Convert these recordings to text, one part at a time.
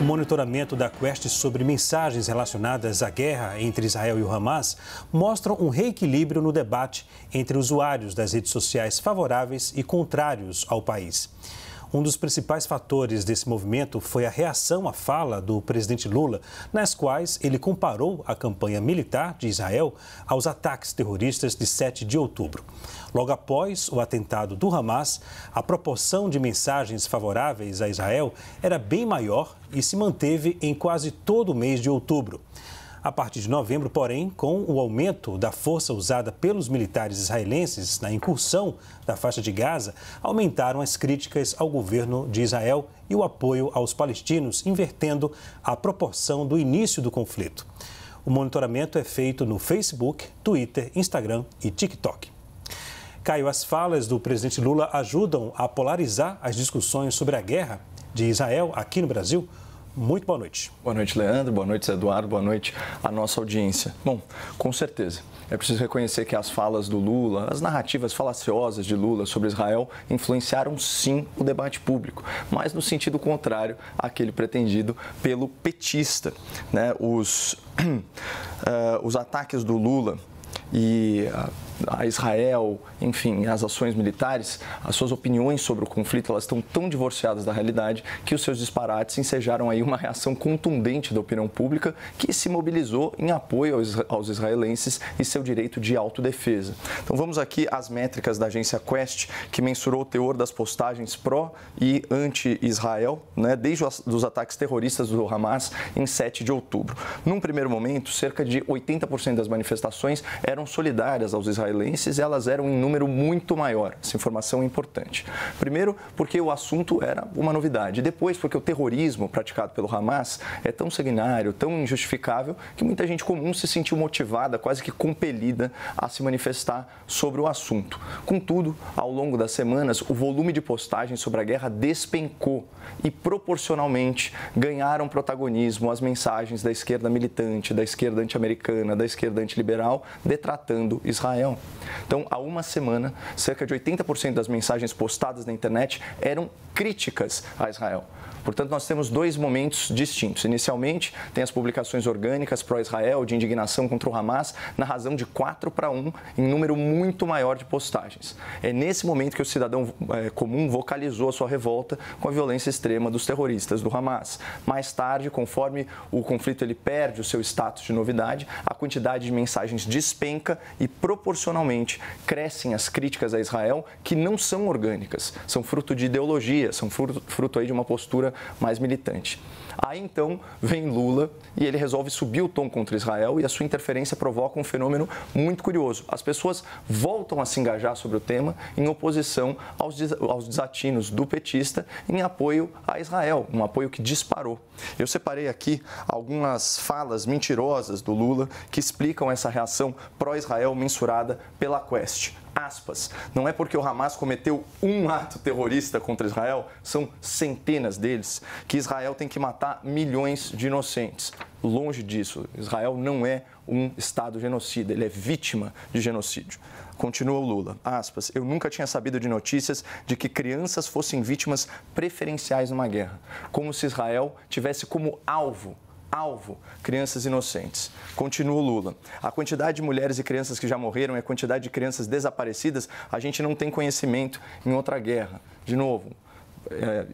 O monitoramento da Quest sobre mensagens relacionadas à guerra entre Israel e o Hamas mostra um reequilíbrio no debate entre usuários das redes sociais favoráveis e contrários ao país. Um dos principais fatores desse movimento foi a reação à fala do presidente Lula, nas quais ele comparou a campanha militar de Israel aos ataques terroristas de 7 de outubro. Logo após o atentado do Hamas, a proporção de mensagens favoráveis a Israel era bem maior e se manteve em quase todo o mês de outubro. A partir de novembro, porém, com o aumento da força usada pelos militares israelenses na incursão da faixa de Gaza, aumentaram as críticas ao governo de Israel e o apoio aos palestinos, invertendo a proporção do início do conflito. O monitoramento é feito no Facebook, Twitter, Instagram e TikTok. Caio, as falas do presidente Lula ajudam a polarizar as discussões sobre a guerra de Israel aqui no Brasil? Muito boa noite. Boa noite, Leandro. Boa noite, Eduardo. Boa noite à nossa audiência. Bom, com certeza. É preciso reconhecer que as falas do Lula, as narrativas falaciosas de Lula sobre Israel influenciaram sim o debate público, mas no sentido contrário àquele pretendido pelo petista, né? Os ataques do Lula e a Israel, enfim, as ações militares, as suas opiniões sobre o conflito, elas estão tão divorciadas da realidade que os seus disparates ensejaram aí uma reação contundente da opinião pública que se mobilizou em apoio aos israelenses e seu direito de autodefesa. Então vamos aqui às métricas da agência Quest, que mensurou o teor das postagens pró e anti-Israel, né, desde os ataques terroristas do Hamas em 7 de outubro. Num primeiro momento, cerca de 80% das manifestações eram solidárias aos israelenses, elas eram em número muito maior. Essa informação é importante. Primeiro, porque o assunto era uma novidade. Depois, porque o terrorismo praticado pelo Hamas é tão sanguinário, tão injustificável, que muita gente comum se sentiu motivada, quase que compelida a se manifestar sobre o assunto. Contudo, ao longo das semanas, o volume de postagens sobre a guerra despencou e, proporcionalmente, ganharam protagonismo as mensagens da esquerda militante, da esquerda anti-americana, da esquerda antiliberal, detratando Israel. Então, há uma semana, cerca de 80% das mensagens postadas na internet eram críticas a Israel. Portanto, nós temos dois momentos distintos. Inicialmente, tem as publicações orgânicas pró-Israel, de indignação contra o Hamas, na razão de 4-1, em número muito maior de postagens. É nesse momento que o cidadão comum vocalizou a sua revolta com a violência extrema dos terroristas do Hamas. Mais tarde, conforme o conflito ele perde o seu status de novidade, a quantidade de mensagens despenca e, proporcionalmente, crescem as críticas a Israel, que não são orgânicas, são fruto de ideologia, são fruto aí de uma postura mais militante. Aí então vem Lula e ele resolve subir o tom contra Israel e a sua interferência provoca um fenômeno muito curioso. As pessoas voltam a se engajar sobre o tema em oposição aos desatinos do petista em apoio a Israel, um apoio que disparou. Eu separei aqui algumas falas mentirosas do Lula que explicam essa reação pró-Israel mensurada pela Quest. Aspas, não é porque o Hamas cometeu um ato terrorista contra Israel, são centenas deles, que Israel tem que matar milhões de inocentes. Longe disso, Israel não é um Estado genocida, ele é vítima de genocídio. Continua o Lula, aspas, eu nunca tinha sabido de notícias de que crianças fossem vítimas preferenciais numa guerra, como se Israel tivesse como alvo crianças inocentes. Continua o Lula. A quantidade de mulheres e crianças que já morreram e a quantidade de crianças desaparecidas, a gente não tem conhecimento em outra guerra. De novo,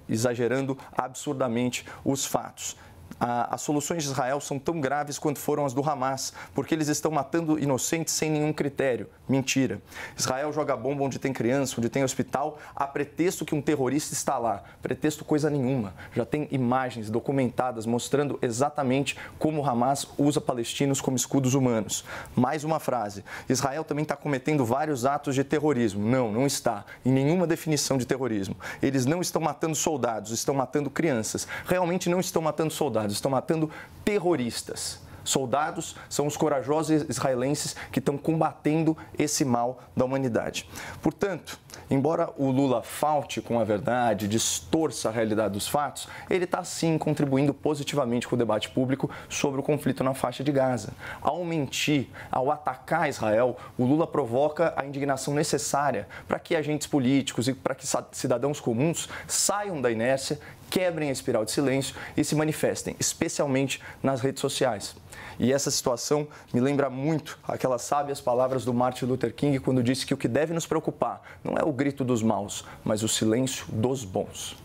exagerando absurdamente os fatos. As soluções de Israel são tão graves quanto foram as do Hamas, porque eles estão matando inocentes sem nenhum critério. Mentira. Israel joga bomba onde tem criança, onde tem hospital, a pretexto que um terrorista está lá. Pretexto coisa nenhuma. Já tem imagens documentadas mostrando exatamente como o Hamas usa palestinos como escudos humanos. Mais uma frase. Israel também está cometendo vários atos de terrorismo. Não, não está. Em nenhuma definição de terrorismo. Eles não estão matando soldados, estão matando crianças. Realmente não estão matando soldados. Estão matando terroristas. Soldados são os corajosos israelenses que estão combatendo esse mal da humanidade. Portanto, embora o Lula falte com a verdade, distorça a realidade dos fatos, ele está sim contribuindo positivamente com o debate público sobre o conflito na faixa de Gaza. Ao mentir, ao atacar Israel, o Lula provoca a indignação necessária para que agentes políticos e para que cidadãos comuns saiam da inércia, quebrem a espiral de silêncio e se manifestem, especialmente nas redes sociais. E essa situação me lembra muito aquelas sábias palavras do Martin Luther King, quando disse que o que deve nos preocupar não é o grito dos maus, mas o silêncio dos bons.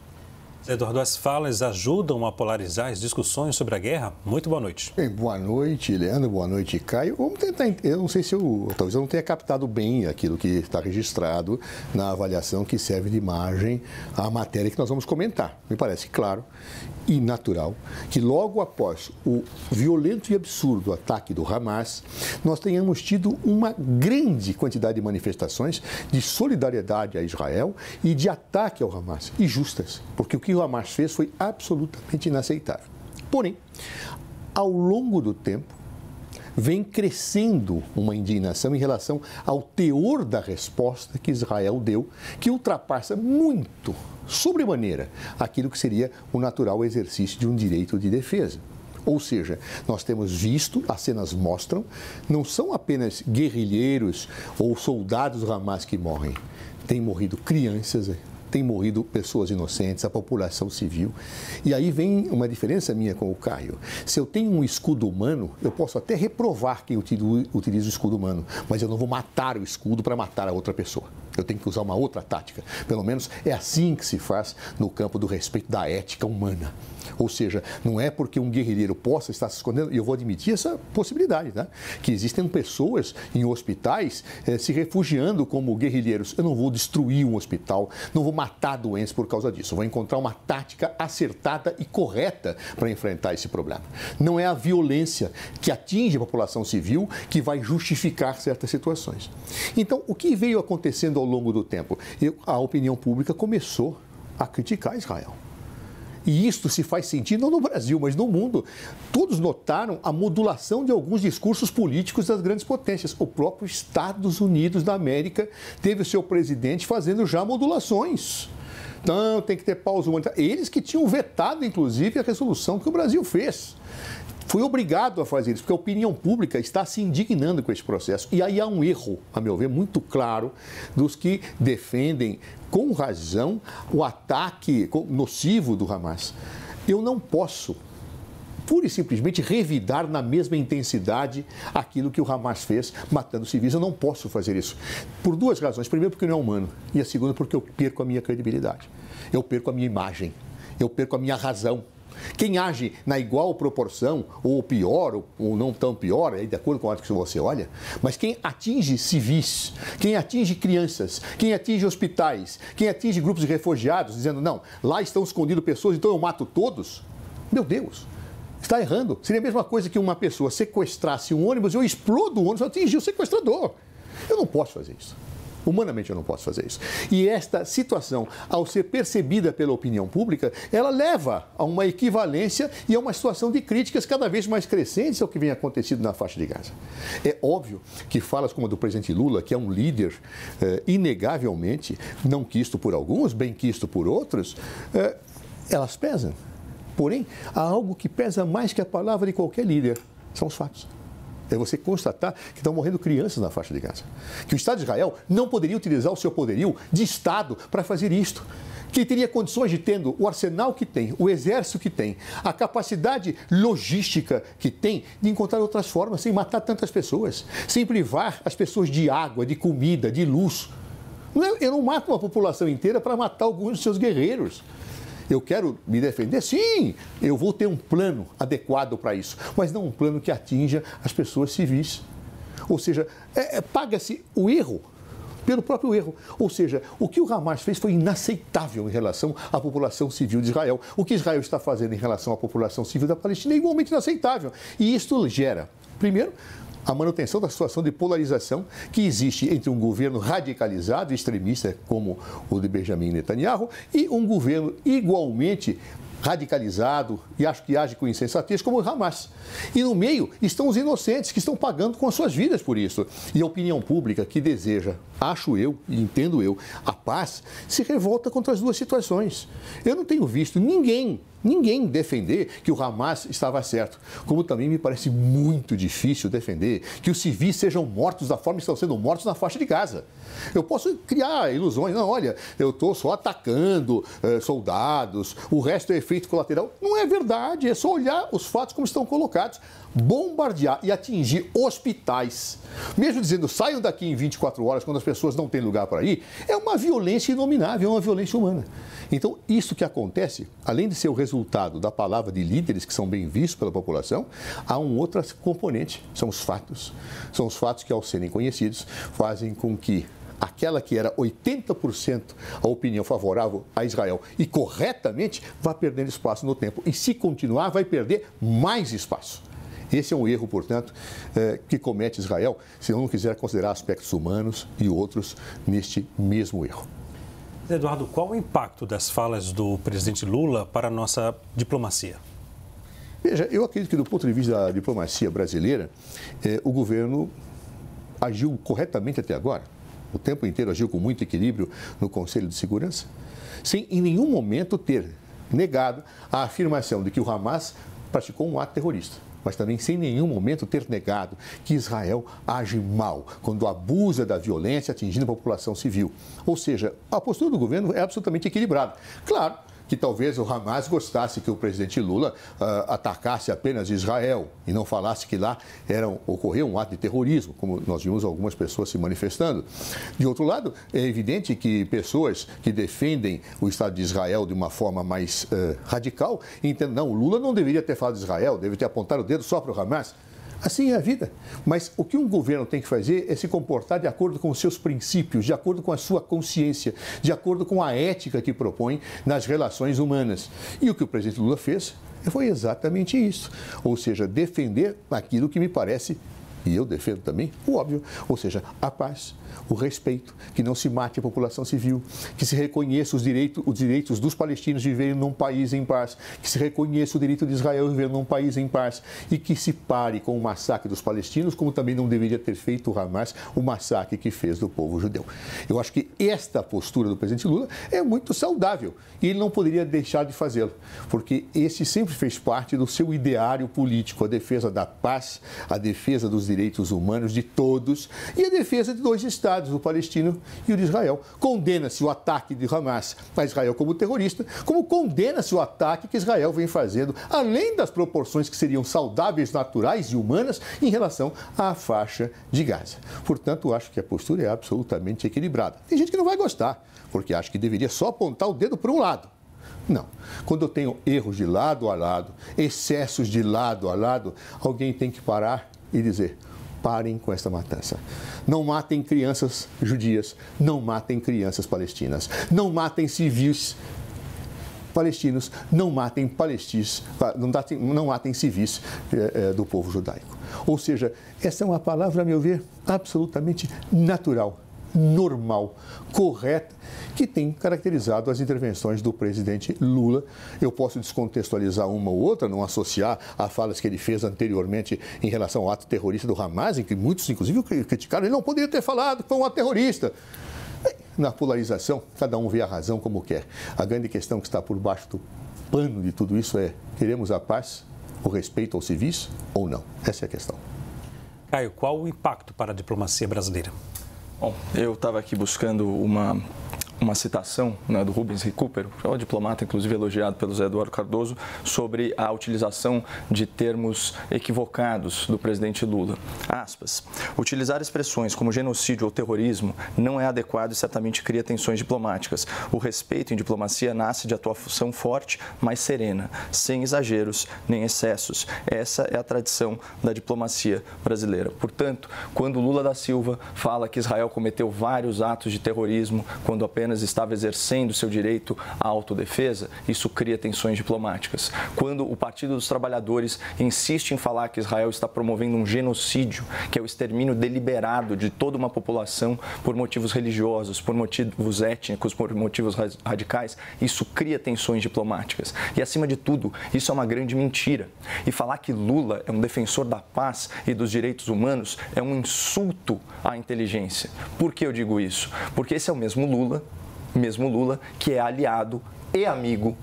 Eduardo, as falas ajudam a polarizar as discussões sobre a guerra? Muito boa noite. Bem, boa noite, Leandro. Boa noite, Caio. Vamos tentar. Eu não sei se talvez eu não tenha captado bem aquilo que está registrado na avaliação que serve de margem à matéria que nós vamos comentar. Me parece claro e natural que logo após o violento e absurdo ataque do Hamas, nós tenhamos tido uma grande quantidade de manifestações de solidariedade a Israel e de ataque ao Hamas, e justas, porque o que o Hamas fez foi absolutamente inaceitável. Porém, ao longo do tempo, vem crescendo uma indignação em relação ao teor da resposta que Israel deu, que ultrapassa muito, sobremaneira, aquilo que seria o natural exercício de um direito de defesa. Ou seja, nós temos visto, as cenas mostram, não são apenas guerrilheiros ou soldados do Hamas que morrem, têm morrido crianças, tem morrido pessoas inocentes, a população civil. E aí vem uma diferença minha com o Caio. Se eu tenho um escudo humano, eu posso até reprovar quem utiliza o escudo humano, mas eu não vou matar o escudo para matar a outra pessoa. Eu tenho que usar uma outra tática. Pelo menos é assim que se faz no campo do respeito da ética humana. Ou seja, não é porque um guerrilheiro possa estar se escondendo, e eu vou admitir essa possibilidade, né? Que existem pessoas em hospitais se refugiando como guerrilheiros. Eu não vou destruir um hospital, não vou matar doentes por causa disso. Eu vou encontrar uma tática acertada e correta para enfrentar esse problema. Não é a violência que atinge a população civil que vai justificar certas situações. Então, o que veio acontecendo ao longo do tempo? A opinião pública começou a criticar Israel. E isto se faz sentir não no Brasil, mas no mundo. Todos notaram a modulação de alguns discursos políticos das grandes potências. O próprio Estados Unidos da América teve o seu presidente fazendo já modulações. Não, tem que ter pausa humanitária. Eles que tinham vetado, inclusive, a resolução que o Brasil fez. Foi obrigado a fazer isso, porque a opinião pública está se indignando com esse processo. E aí há um erro, a meu ver, muito claro, dos que defendem com razão o ataque nocivo do Hamas. Eu não posso, pura e simplesmente, revidar na mesma intensidade aquilo que o Hamas fez, matando civis. Eu não posso fazer isso. Por duas razões. Primeiro, porque não é humano. E a segunda, porque eu perco a minha credibilidade. Eu perco a minha imagem. Eu perco a minha razão. Quem age na igual proporção, ou pior, ou não tão pior, de acordo com o que você olha, mas quem atinge civis, quem atinge crianças, quem atinge hospitais, quem atinge grupos de refugiados, dizendo, não, lá estão escondidas pessoas, então eu mato todos, meu Deus, está errando. Seria a mesma coisa que uma pessoa sequestrasse um ônibus e eu explodo o ônibus para atingir o sequestrador. Eu não posso fazer isso. Humanamente eu não posso fazer isso. E esta situação, ao ser percebida pela opinião pública, ela leva a uma equivalência e a uma situação de críticas cada vez mais crescentes ao que vem acontecido na faixa de Gaza. É óbvio que falas como a do presidente Lula, que é um líder inegavelmente não quisto por alguns, bem quisto por outros, elas pesam. Porém, há algo que pesa mais que a palavra de qualquer líder, são os fatos. É você constatar que estão morrendo crianças na faixa de Gaza. Que o Estado de Israel não poderia utilizar o seu poderio de Estado para fazer isto. Que teria condições de, tendo o arsenal que tem, o exército que tem, a capacidade logística que tem, de encontrar outras formas sem matar tantas pessoas, sem privar as pessoas de água, de comida, de luz. Eu não mato uma população inteira para matar alguns dos seus guerreiros. Eu quero me defender? Sim, eu vou ter um plano adequado para isso, mas não um plano que atinja as pessoas civis. Ou seja, paga-se o erro pelo próprio erro. Ou seja, o que o Hamas fez foi inaceitável em relação à população civil de Israel. O que Israel está fazendo em relação à população civil da Palestina é igualmente inaceitável. E isto gera, primeiro, a manutenção da situação de polarização que existe entre um governo radicalizado e extremista, como o de Benjamin Netanyahu, e um governo igualmente radicalizado e acho que age com insensatez, como o Hamas. E no meio estão os inocentes que estão pagando com as suas vidas por isso. E a opinião pública que deseja, acho eu e entendo eu, a paz, se revolta contra as duas situações. Eu não tenho visto ninguém ninguém defender que o Hamas estava certo. Como também me parece muito difícil defender que os civis sejam mortos da forma que estão sendo mortos na faixa de Gaza. Eu posso criar ilusões. Não, olha, eu estou só atacando soldados, o resto é efeito colateral. Não é verdade, é só olhar os fatos como estão colocados. Bombardear e atingir hospitais, mesmo dizendo saiam daqui em 24 horas quando as pessoas não têm lugar para ir, é uma violência inominável, é uma violência humana. Então, isso que acontece, além de ser o resultado da palavra de líderes que são bem vistos pela população, há um outro componente, são os fatos. São os fatos que, ao serem conhecidos, fazem com que aquela que era 80% a opinião favorável a Israel e corretamente, vá perdendo espaço no tempo. E se continuar, vai perder mais espaço. Esse é um erro, portanto, que comete Israel, se não quiser considerar aspectos humanos e outros neste mesmo erro. Eduardo, qual o impacto das falas do presidente Lula para a nossa diplomacia? Veja, eu acredito que do ponto de vista da diplomacia brasileira, o governo agiu corretamente até agora. O tempo inteiro agiu com muito equilíbrio no Conselho de Segurança, sem em nenhum momento ter negado a afirmação de que o Hamas praticou um ato terrorista, mas também sem nenhum momento ter negado que Israel age mal quando abusa da violência atingindo a população civil. Ou seja, a postura do governo é absolutamente equilibrada. Claro que talvez o Hamas gostasse que o presidente Lula atacasse apenas Israel e não falasse que lá ocorreu um ato de terrorismo, como nós vimos algumas pessoas se manifestando. De outro lado, é evidente que pessoas que defendem o Estado de Israel de uma forma mais radical entendem, não, o Lula não deveria ter falado de Israel, deveria ter apontado o dedo só para o Hamas. Assim é a vida. Mas o que um governo tem que fazer é se comportar de acordo com os seus princípios, de acordo com a sua consciência, de acordo com a ética que propõe nas relações humanas. E o que o presidente Lula fez foi exatamente isso. Ou seja, defender aquilo que me parece, e eu defendo também, o óbvio, ou seja, a paz, o respeito, que não se mate a população civil, que se reconheça os direitos dos palestinos de viverem num país em paz, que se reconheça o direito de Israel de viver num país em paz e que se pare com o massacre dos palestinos, como também não deveria ter feito o Hamas o massacre que fez do povo judeu. Eu acho que esta postura do presidente Lula é muito saudável e ele não poderia deixar de fazê-lo, porque esse sempre fez parte do seu ideário político, a defesa da paz, a defesa dos direitos humanos de todos e a defesa de dois estados, o palestino e o de Israel. Condena-se o ataque de Hamas a Israel como terrorista, como condena-se o ataque que Israel vem fazendo, além das proporções que seriam saudáveis, naturais e humanas em relação à faixa de Gaza. Portanto, acho que a postura é absolutamente equilibrada. Tem gente que não vai gostar, porque acha que deveria só apontar o dedo para um lado. Não. Quando eu tenho erros de lado a lado, excessos de lado a lado, alguém tem que parar e dizer: parem com esta matança. Não matem crianças judias, não matem crianças palestinas, não matem civis palestinos, não matem palestinos, não matem civis do povo judaico. Ou seja, essa é uma palavra, a meu ver, absolutamente natural, normal, correta, que tem caracterizado as intervenções do presidente Lula. Eu posso descontextualizar uma ou outra, não associar a falas que ele fez anteriormente em relação ao ato terrorista do Hamas, em que muitos, inclusive, criticaram. Ele não poderia ter falado que foi um ato terrorista. Na polarização, cada um vê a razão como quer. A grande questão que está por baixo do pano de tudo isso é: queremos a paz, o respeito aos civis ou não? Essa é a questão. Caio, qual o impacto para a diplomacia brasileira? Bom, eu estava aqui buscando uma citação, né, do Rubens Recupero, que é um diplomata, inclusive elogiado pelo Zé Eduardo Cardoso, sobre a utilização de termos equivocados do presidente Lula. Aspas: utilizar expressões como genocídio ou terrorismo não é adequado e certamente cria tensões diplomáticas. O respeito em diplomacia nasce de atuação forte, mas serena, sem exageros nem excessos. Essa é a tradição da diplomacia brasileira. Portanto, quando Lula da Silva fala que Israel cometeu vários atos de terrorismo, quando apenas estava exercendo seu direito à autodefesa, isso cria tensões diplomáticas. Quando o Partido dos Trabalhadores insiste em falar que Israel está promovendo um genocídio, que é o extermínio deliberado de toda uma população por motivos religiosos, por motivos étnicos, por motivos radicais, isso cria tensões diplomáticas. E, acima de tudo, isso é uma grande mentira. E falar que Lula é um defensor da paz e dos direitos humanos é um insulto à inteligência. Por que eu digo isso? Porque esse é o mesmo Lula que é aliado e amigo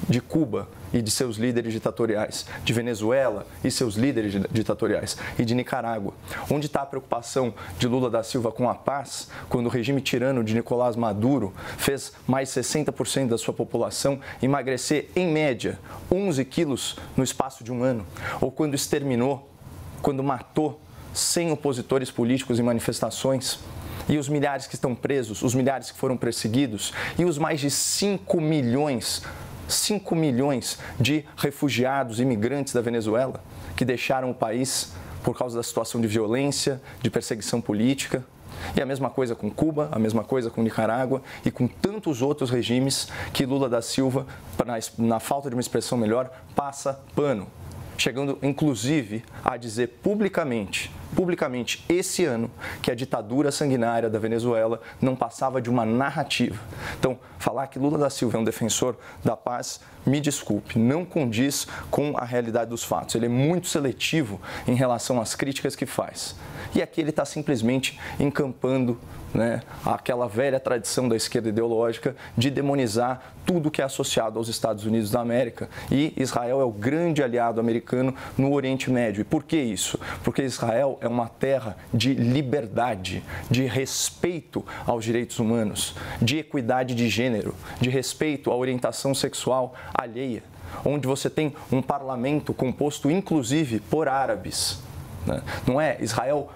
de Cuba e de seus líderes ditatoriais, de Venezuela e seus líderes ditatoriais, e de Nicarágua. Onde está a preocupação de Lula da Silva com a paz, quando o regime tirano de Nicolás Maduro fez mais de 60% da sua população emagrecer, em média, 11 quilos no espaço de um ano? Ou quando exterminou, quando matou 100 opositores políticos em manifestações? E os milhares que estão presos, os milhares que foram perseguidos, e os mais de 5 milhões de refugiados, imigrantes da Venezuela, que deixaram o país por causa da situação de violência, de perseguição política. E a mesma coisa com Cuba, a mesma coisa com Nicarágua e com tantos outros regimes que Lula da Silva, na falta de uma expressão melhor, passa pano. Chegando, inclusive, a dizer publicamente esse ano, que a ditadura sanguinária da Venezuela não passava de uma narrativa. Então, falar que Lula da Silva é um defensor da paz, me desculpe, não condiz com a realidade dos fatos. Ele é muito seletivo em relação às críticas que faz. E aqui ele está simplesmente encampando, né, aquela velha tradição da esquerda ideológica de demonizar tudo que é associado aos Estados Unidos da América. E Israel é o grande aliado americano no Oriente Médio. E por que isso? Porque Israel é uma terra de liberdade, de respeito aos direitos humanos, de equidade de gênero, de respeito à orientação sexual alheia, onde você tem um parlamento composto inclusive por árabes. Não é Israel,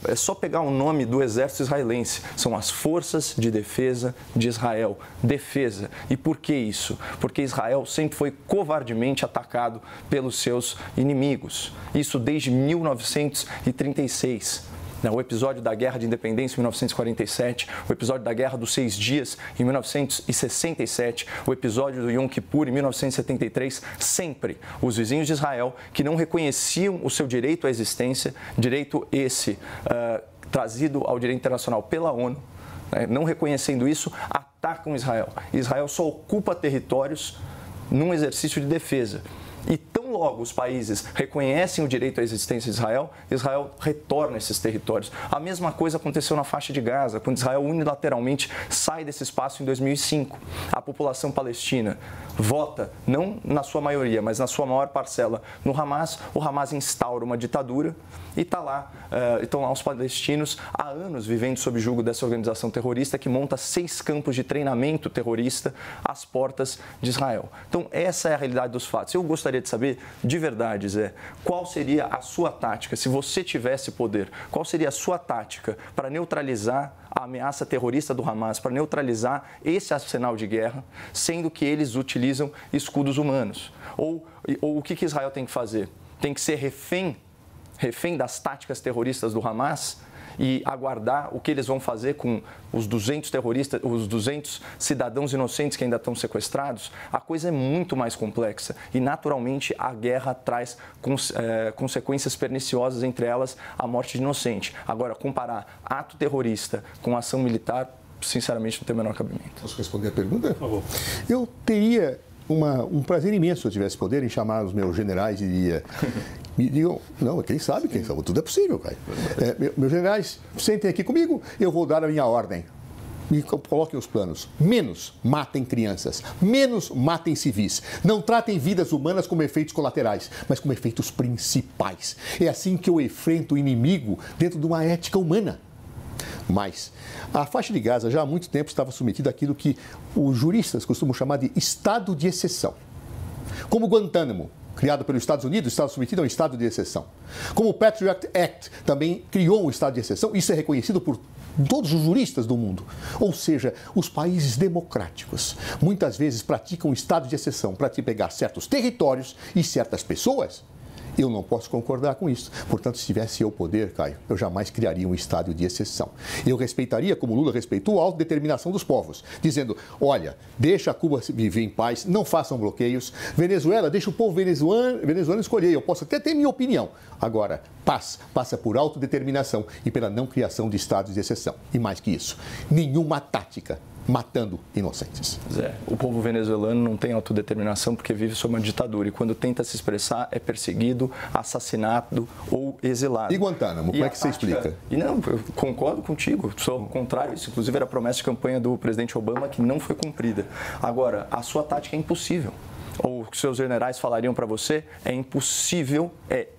é só pegar o nome do exército israelense, são as Forças de Defesa de Israel, defesa. E por que isso? Porque Israel sempre foi covardemente atacado pelos seus inimigos, isso desde 1936. O episódio da Guerra de Independência em 1947, o episódio da Guerra dos 6 Dias em 1967, o episódio do Yom Kippur em 1973, sempre os vizinhos de Israel que não reconheciam o seu direito à existência, direito esse trazido ao direito internacional pela ONU, não reconhecendo isso, atacam Israel. Israel só ocupa territórios num exercício de defesa. E tão logo os países reconhecem o direito à existência de Israel, Israel retorna esses territórios. A mesma coisa aconteceu na faixa de Gaza, quando Israel unilateralmente sai desse espaço em 2005. A população palestina vota, não na sua maioria, mas na sua maior parcela, no Hamas. O Hamas instaura uma ditadura e estão lá os palestinos há anos vivendo sob julgo dessa organização terrorista que monta 6 campos de treinamento terrorista às portas de Israel. Então, essa é a realidade dos fatos. Eu gostaria de saber, de verdade, Zé, qual seria a sua tática, se você tivesse poder, qual seria a sua tática para neutralizar a ameaça terrorista do Hamas, para neutralizar esse arsenal de guerra, sendo que eles utilizam escudos humanos? Ou o que Israel tem que fazer? Tem que ser refém das táticas terroristas do Hamas e aguardar o que eles vão fazer com os 200 terroristas, os 200 cidadãos inocentes que ainda estão sequestrados? A coisa é muito mais complexa e, naturalmente, a guerra traz consequências perniciosas, entre elas a morte de inocente. Agora, comparar ato terrorista com ação militar, sinceramente, não tem o menor cabimento. Posso responder a pergunta? Por favor. Eu teria um prazer imenso se eu tivesse poder em chamar os meus generais e diria, me digam, não, quem sabe, tudo é possível, pai. Meus generais, sentem aqui comigo, eu vou dar a minha ordem. Me coloquem os planos. Menos matem crianças, menos matem civis. Não tratem vidas humanas como efeitos colaterais, mas como efeitos principais. É assim que eu enfrento o inimigo dentro de uma ética humana. Mas a faixa de Gaza já há muito tempo estava submetida àquilo que os juristas costumam chamar de estado de exceção. Como Guantánamo, criado pelos Estados Unidos, estava submetido a um estado de exceção. Como o Patriot Act também criou um estado de exceção, isso é reconhecido por todos os juristas do mundo. Ou seja, os países democráticos muitas vezes praticam um estado de exceção para te pegar certos territórios e certas pessoas. Eu não posso concordar com isso. Portanto, se tivesse eu poder, Caio, eu jamais criaria um estado de exceção. Eu respeitaria, como Lula respeitou, a autodeterminação dos povos, dizendo, olha, deixa Cuba viver em paz, não façam bloqueios. Venezuela, deixa o povo venezuelano escolher. Eu posso até ter minha opinião. Agora, paz passa por autodeterminação e pela não criação de estados de exceção. E mais que isso, nenhuma tática matando inocentes. Zé, o povo venezuelano não tem autodeterminação porque vive sob uma ditadura e quando tenta se expressar é perseguido, assassinado ou exilado. E Guantánamo, como é que você explica? E não, eu concordo contigo, sou contrário. Isso, inclusive, era a promessa de campanha do presidente Obama que não foi cumprida. Agora, a sua tática é impossível. o que seus generais falariam para você? É impossível,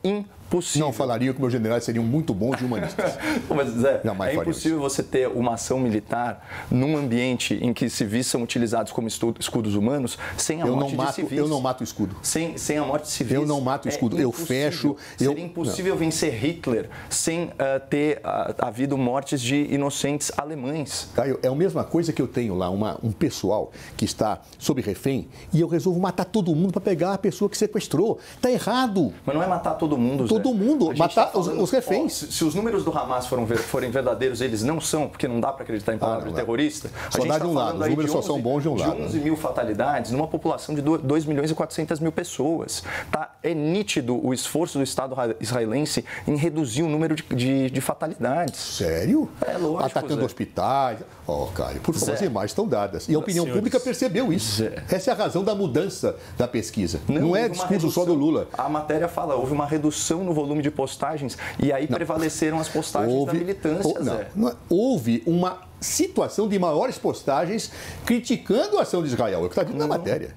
impossível. Não falariam que meus generais seriam muito bons e humanistas. Mas, Zé, Jamais é impossível você ter uma ação militar num ambiente em que civis são utilizados como escudos humanos sem a morte de civis. Eu não mato escudo. Sem a morte de civis. Eu não mato escudo. Eu fecho. Seria impossível vencer Hitler sem ter havido mortes de inocentes alemães. Caio, é a mesma coisa que eu tenho lá, um pessoal que está sob refém e eu resolvo matar todo mundo para pegar a pessoa que sequestrou. Está errado. Mas não é matar todo mundo, Zé. Todo mundo, matar os reféns. Se os números do Hamas forem verdadeiros, eles não são, porque não dá para acreditar em palavra de terrorista. Só dá de um lado, os números só são bons de um lado. De 11 mil fatalidades numa população de 2 milhões e 400 mil pessoas. Tá? É nítido o esforço do Estado israelense em reduzir o número de fatalidades. Sério? É lógico, atacando Zé. hospitais. Caio, por favor, as imagens estão dadas. E a opinião pública percebeu isso. Zé. Essa é a razão da mudança da pesquisa. Não é discurso só do Lula. A matéria fala, houve uma redução no volume de postagens e aí prevaleceram as postagens da militância, Zé. Houve uma situação de maiores postagens criticando a ação de Israel. É o que está dito na matéria.